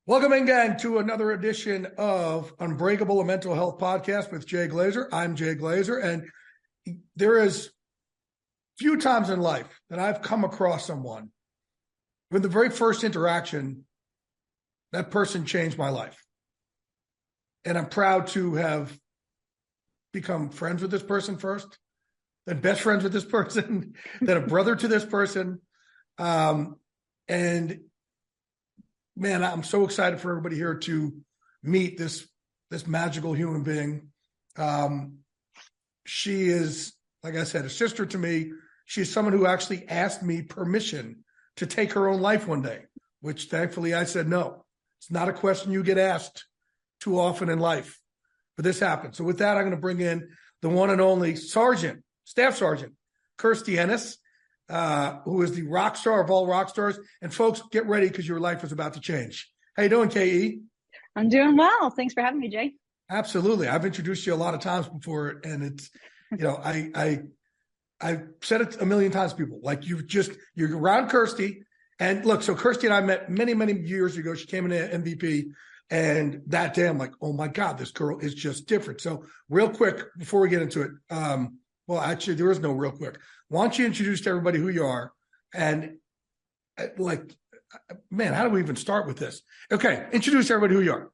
Welcome again to another edition of Unbreakable, a mental health podcast with Jay Glazer. I'm Jay Glazer, and there is few times in life that I've come across someone with the very first interaction, that person changed my life. And I'm proud to have become friends with this person first, then best friends with this person, then a brother to this person. And man, I'm so excited for everybody here to meet this magical human being. She is, like I said, a sister to me. She's someone who actually asked me permission to take her own life one day, which thankfully I said no. It's not a question you get asked too often in life, but this happened. So with that, I'm going to bring in the one and only Staff Sergeant Kirstie Ennis, who is the rock star of all rock stars. And folks, get ready because your life is about to change. How you doing, KE? I'm doing well. Thanks for having me, Jay. Absolutely. I've introduced you a lot of times before, and it's, I've said it a million times to people. Like you're around Kirstie. And look, so Kirstie and I met many, many years ago. She came in at MVP. And that day I'm like, oh my God, this girl is just different. So real quick, before we get into it, well, actually, there is no real quick. Why don't you introduce to everybody who you are? And man, how do we even start with this? Okay, introduce everybody who you are.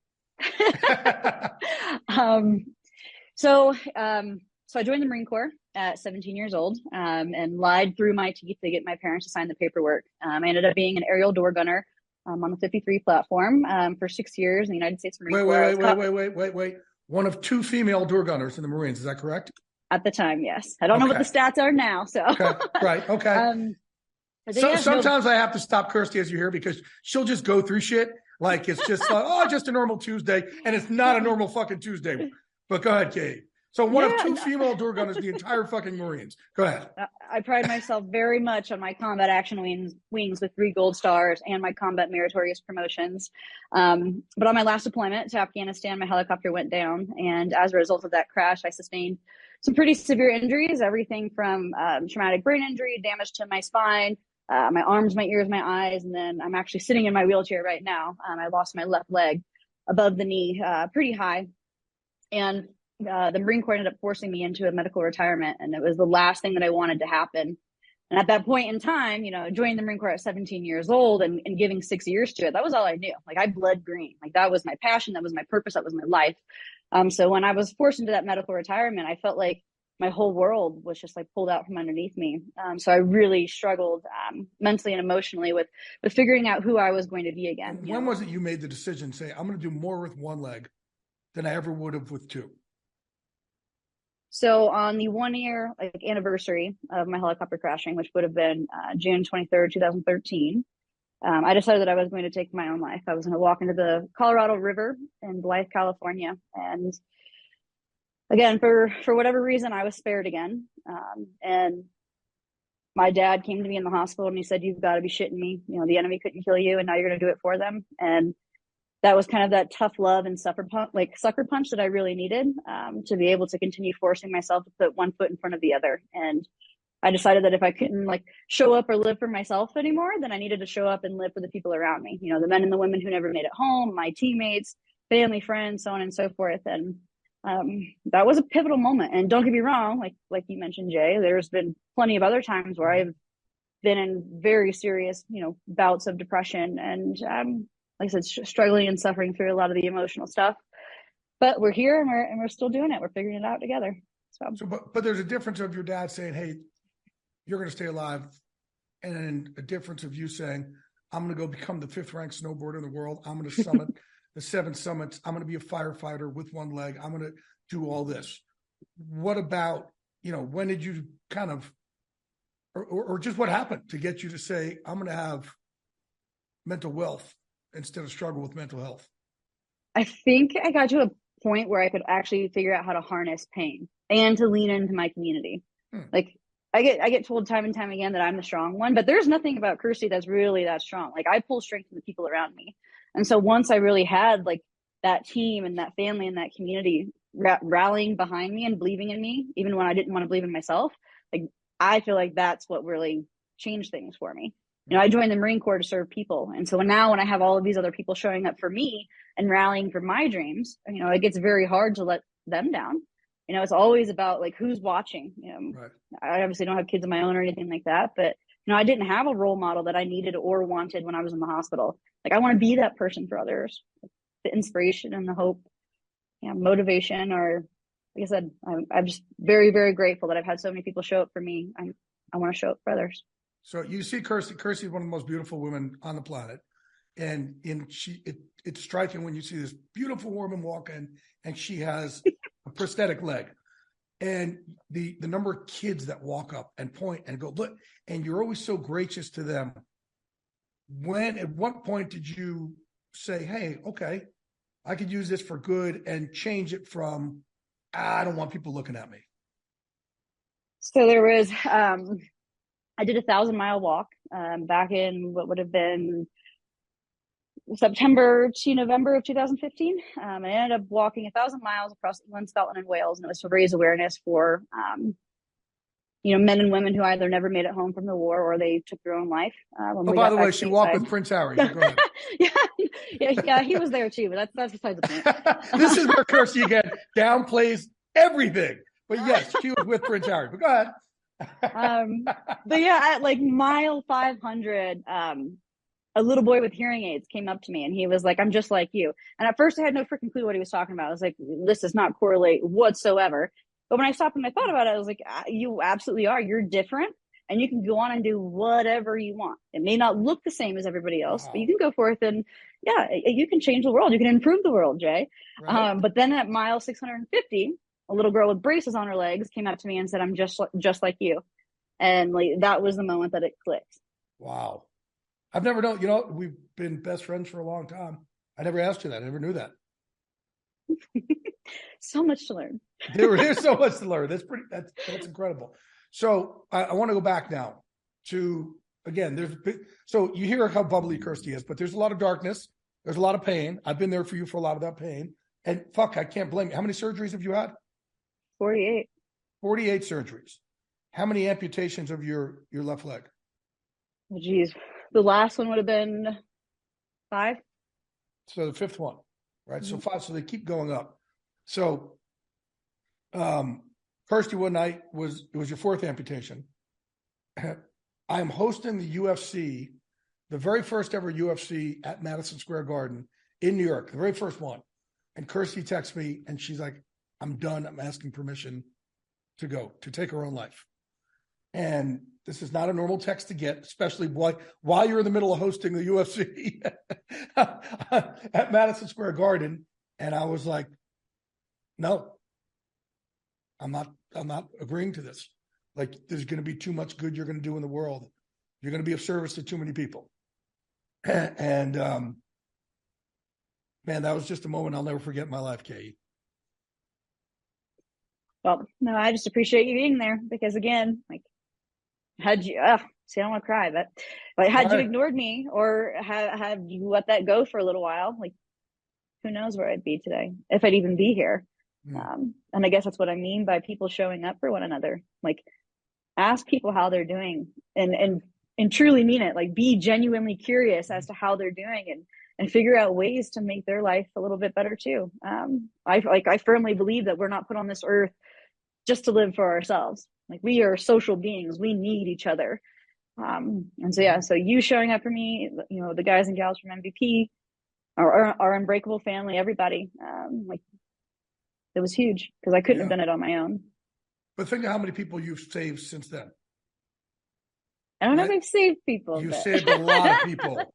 So I joined the Marine Corps at 17 years old and lied through my teeth to get my parents to sign the paperwork. I ended up being an aerial door gunner on the 53 platform for 6 years in the United States Marine Corps. Wait. One of two female door gunners in the Marines. Is that correct? At the time, yes. I don't know what the stats are now. So okay, right, okay. Sometimes I have to stop Kirstie as you hear because she'll just go through shit like it's just like, just a normal Tuesday, and it's not a normal fucking Tuesday. But go ahead, Kate. So one of two female door gunners, the entire fucking Marines. Go ahead. I pride myself very much on my combat action wings with 3 gold stars and my combat meritorious promotions. But on my last deployment to Afghanistan, my helicopter went down. And as a result of that crash, I sustained some pretty severe injuries, everything from traumatic brain injury, damage to my spine, my arms, my ears, my eyes. And then I'm actually sitting in my wheelchair right now. I lost my left leg above the knee, pretty high. And the Marine Corps ended up forcing me into a medical retirement, and it was the last thing that I wanted to happen. And at that point in time, joining the Marine Corps at 17 years old and giving 6 years to it, that was all I knew. Like I bled green. Like that was my passion. That was my purpose. That was my life. So when I was forced into that medical retirement, I felt like my whole world was just like pulled out from underneath me. So I really struggled mentally and emotionally with figuring out who I was going to be again. When was it you made the decision, say, I'm going to do more with one leg than I ever would have with two? So on the 1 year anniversary of my helicopter crashing, which would have been June 23rd, 2013, I decided that I was going to take my own life. I was going to walk into the Colorado River in Blythe, California. And again, for whatever reason, I was spared again. And my dad came to me in the hospital and he said, you've got to be shitting me. The enemy couldn't kill you and now you're going to do it for them. And that was kind of that tough love and sucker punch that I really needed to be able to continue forcing myself to put one foot in front of the other. And I decided that if I couldn't show up or live for myself anymore, then I needed to show up and live for the people around me. The men and the women who never made it home, my teammates, family, friends, so on and so forth. And that was a pivotal moment. And don't get me wrong, like you mentioned, Jay, there's been plenty of other times where I've been in very serious, bouts of depression and like I said, struggling and suffering through a lot of the emotional stuff, but we're here and we're still doing it. We're figuring it out together. But there's a difference of your dad saying, hey, you're going to stay alive. And then a difference of you saying, I'm going to go become the 5th ranked snowboarder in the world. I'm going to summit the 7 summits. I'm going to be a firefighter with one leg. I'm going to do all this. What about, when did you kind of, or just what happened to get you to say, I'm going to have mental wealth instead of struggle with mental health? I think I got to a point where I could actually figure out how to harness pain and to lean into my community. Like I get told time and time again that I'm the strong one, but there's nothing about Kirstie that's really that strong. Like I pull strength from the people around me. And so once I really had that team and that family and that community rallying behind me and believing in me, even when I didn't want to believe in myself, I feel like that's what really changed things for me. I joined the Marine Corps to serve people. And so now when I have all of these other people showing up for me and rallying for my dreams, it gets very hard to let them down. It's always about like who's watching. Right. I obviously don't have kids of my own or anything like that, but I didn't have a role model that I needed or wanted when I was in the hospital. Like I want to be that person for others, the inspiration and the hope, motivation. Or like I said, I'm just very, very grateful that I've had so many people show up for me. I want to show up for others. So you see Kirstie is one of the most beautiful women on the planet. And it's striking when you see this beautiful woman walk in and she has a prosthetic leg. And the number of kids that walk up and point and go, look, and you're always so gracious to them. At what point did you say, hey, okay, I could use this for good and change it from, I don't want people looking at me? So there was, I did a 1,000-mile walk back in what would have been September to November of 2015. I ended up walking 1,000 miles across England, Scotland, and Wales, and it was to raise awareness for, men and women who either never made it home from the war or they took their own life. By the way, she walked with Prince Harry. So go ahead. yeah, he was there too, but that's beside the point. This is where Kirstie again downplays everything. But yes, she was with Prince Harry. But go ahead. But yeah, at like mile 500, a little boy with hearing aids came up to me and he was like, I'm just like you. And at first I had no freaking clue what he was talking about. I was like, this does not correlate whatsoever. But when I stopped and I thought about it, I was like, you absolutely are. You're different and you can go on and do whatever you want. It may not look the same as everybody else, but you can go forth and you can change the world. You can improve the world, Jay. Right. But then at mile 650, a little girl with braces on her legs came up to me and said, I'm just like you. And like, that was the moment that it clicked. Wow. I've never known, we've been best friends for a long time. I never asked you that. I never knew that. So much to learn. There's so much to learn. That's incredible. So I want to go back now to, again, so you hear how bubbly Kirstie is, but there's a lot of darkness. There's a lot of pain. I've been there for you for a lot of that pain. And I can't blame you. How many surgeries have you had? 48. 48 surgeries. How many amputations of your left leg? Oh, geez. The last one would have been 5. So the 5th one, right? Mm-hmm. So 5. So they keep going up. So, Kirstie, one night it was your 4th amputation. I am hosting the UFC, the very first ever UFC at Madison Square Garden in New York, the very first one. And Kirstie texts me and she's like, I'm done. I'm asking permission to take her own life. And this is not a normal text to get, especially while you're in the middle of hosting the UFC at Madison Square Garden. And I was like, no, I'm not agreeing to this. Like, there's going to be too much good you're going to do in the world. You're going to be of service to too many people. And man, that was just a moment I'll never forget in my life, Kay. Well, no, I just appreciate you being there because again, like, had you, see, I don't want to cry, but like, had you ignored me or had you let that go for a little while, like, who knows where I'd be today, if I'd even be here. And I guess that's what I mean by people showing up for one another. Like, ask people how they're doing and truly mean it. Like, be genuinely curious as to how they're doing and figure out ways to make their life a little bit better too. I firmly believe that we're not put on this earth just to live for ourselves. Like, we are social beings. We need each other. And so, yeah, so you showing up for me, the guys and gals from MVP, our Unbreakable family, everybody, like, it was huge because I couldn't have done it on my own. But think of how many people you've saved since then. I don't know if I've saved people. You've saved a lot of people.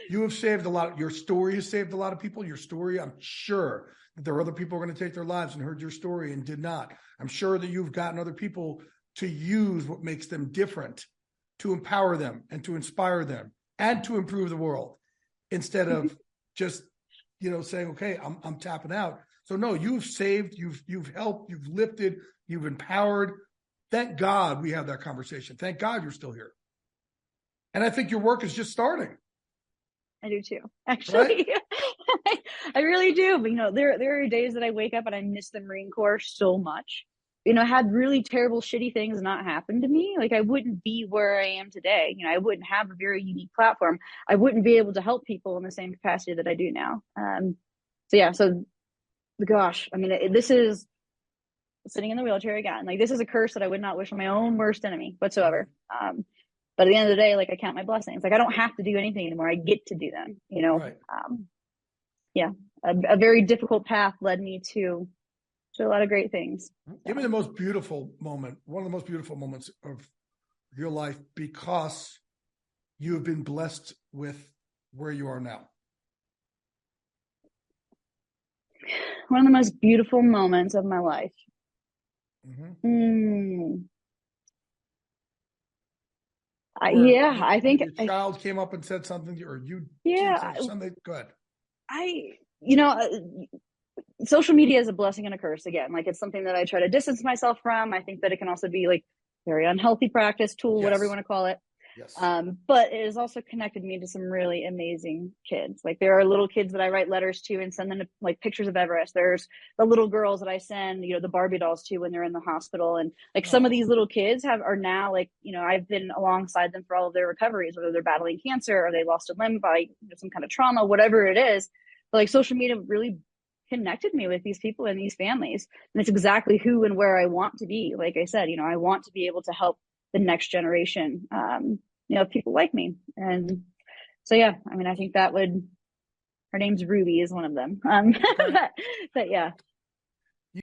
You have saved a lot. Your story has saved a lot of people. Your story, I'm sure that there are other people who are going to take their lives and heard your story and did not. I'm sure that you've gotten other people to use what makes them different, to empower them and to inspire them and to improve the world instead of just, saying, okay, I'm tapping out. So no, you've saved, you've helped, you've lifted, you've empowered. Thank God we have that conversation. Thank God you're still here. And I think your work is just starting. I do too, actually. Right? I really do. But there are days that I wake up and I miss the Marine Corps so much. had really terrible, shitty things not happen to me, like I wouldn't be where I am today. I wouldn't have a very unique platform. I wouldn't be able to help people in the same capacity that I do now. So gosh, I mean, this is sitting in the wheelchair again. Like, this is a curse that I would not wish on my own worst enemy whatsoever. But at the end of the day, like, I count my blessings. Like, I don't have to do anything anymore. I get to do them, Right. A very difficult path led me to a lot of great things. Give me the most beautiful moment, one of the most beautiful moments of your life, because you have been blessed with where you are now. One of the most beautiful moments of my life. I think your child came up and said something, or you yeah, said something good. Social media is a blessing and a curse again. Like, it's something that I try to distance myself from. I think that it can also be like very unhealthy practice tool, Yes. whatever you want to call it. Yes. But it has also connected me to some really amazing kids. Like, there are little kids that I write letters to and send them like pictures of Everest. There's the little girls that I send, the Barbie dolls to when they're in the hospital. And like, some of these little kids are now like, I've been alongside them for all of their recoveries, whether they're battling cancer or they lost a limb by some kind of trauma, whatever it is. But like, social media really connected me with these people and these families. And it's exactly who and where I want to be. Like I said, I want to be able to help the next generation, people like me. And so, I mean, I think that her name's Ruby is one of them. But yeah.